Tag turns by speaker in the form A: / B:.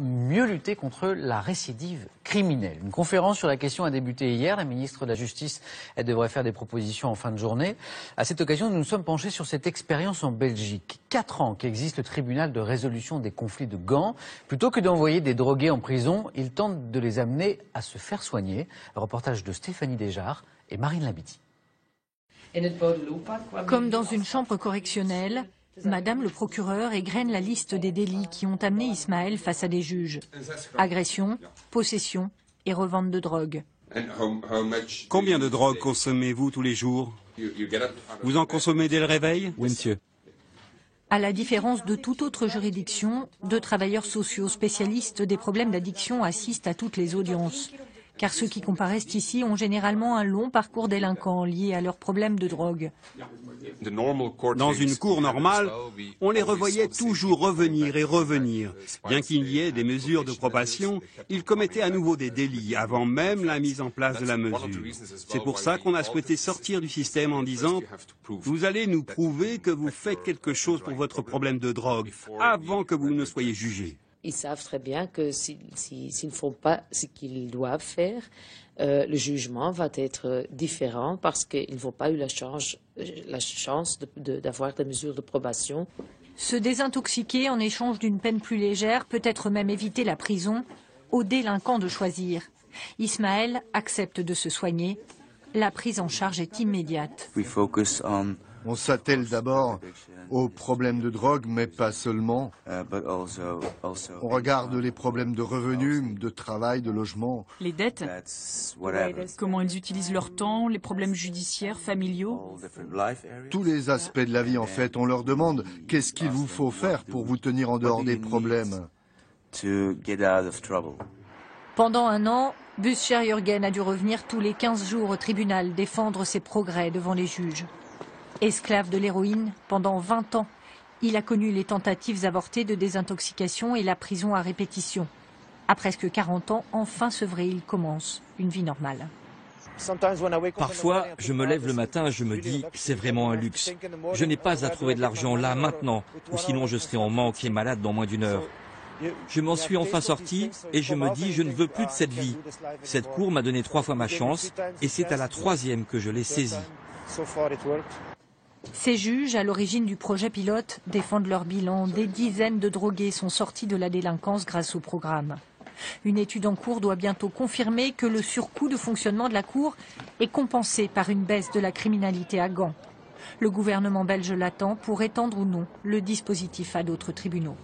A: mieux lutter contre la récidive criminelle. Une conférence sur la question a débuté hier. La ministre de la Justice, elle devrait faire des propositions en fin de journée. À cette occasion, nous nous sommes penchés sur cette expérience en Belgique. 4 ans qu'existe le tribunal de résolution des conflits de Gand. Plutôt que d'envoyer des drogués en prison, ils tentent de les amener à se faire soigner. Un reportage de Stéphanie Desjard et Marine Labidi.
B: Comme dans une chambre correctionnelle, Madame le procureur égrène la liste des délits qui ont amené Ismaël face à des juges. Agression, possession et revente de drogue.
C: Combien de drogue consommez-vous tous les jours? Vous en consommez dès le réveil?
D: Oui, monsieur.
B: À la différence de toute autre juridiction, 2 travailleurs sociaux spécialistes des problèmes d'addiction assistent à toutes les audiences. Car ceux qui comparaissent ici ont généralement un long parcours délinquant lié à leurs problèmes de drogue.
C: Dans une cour normale, on les revoyait toujours revenir et revenir. Bien qu'il y ait des mesures de probation, ils commettaient à nouveau des délits avant même la mise en place de la mesure. C'est pour ça qu'on a souhaité sortir du système en disant « Vous allez nous prouver que vous faites quelque chose pour votre problème de drogue avant que vous ne soyez jugé. »
E: Ils savent très bien que s'ils ne font pas ce qu'ils doivent faire, le jugement va être différent parce qu'ils n'ont pas eu la chance d'avoir des mesures de probation.
B: Se désintoxiquer en échange d'une peine plus légère, peut-être même éviter la prison, aux délinquants de choisir. Ismaël accepte de se soigner. La prise en charge est immédiate.
F: On s'attelle d'abord aux problèmes de drogue, mais pas seulement. On regarde les problèmes de revenus, de travail, de logement.
G: Les dettes, comment ils utilisent leur temps, les problèmes judiciaires, familiaux.
F: Tous les aspects de la vie, en fait. On leur demande qu'est-ce qu'il vous faut faire pour vous tenir en dehors des problèmes.
B: Pendant un an, Buscher Jürgen a dû revenir tous les 15 jours au tribunal défendre ses progrès devant les juges. Esclave de l'héroïne, pendant 20 ans, il a connu les tentatives avortées de désintoxication et la prison à répétition. À presque 40 ans, enfin sevré, il commence une vie normale.
D: Parfois, je me lève le matin et je me dis, c'est vraiment un luxe. Je n'ai pas à trouver de l'argent là, maintenant, ou sinon je serai en manque et malade dans moins d'1 heure. Je m'en suis enfin sorti et je me dis, je ne veux plus de cette vie. Cette cour m'a donné 3 fois ma chance et c'est à la 3e que je l'ai saisie.
B: Ces juges, à l'origine du projet pilote, défendent leur bilan. Des dizaines de drogués sont sortis de la délinquance grâce au programme. Une étude en cours doit bientôt confirmer que le surcoût de fonctionnement de la Cour est compensé par une baisse de la criminalité à Gand. Le gouvernement belge l'attend pour étendre ou non le dispositif à d'autres tribunaux.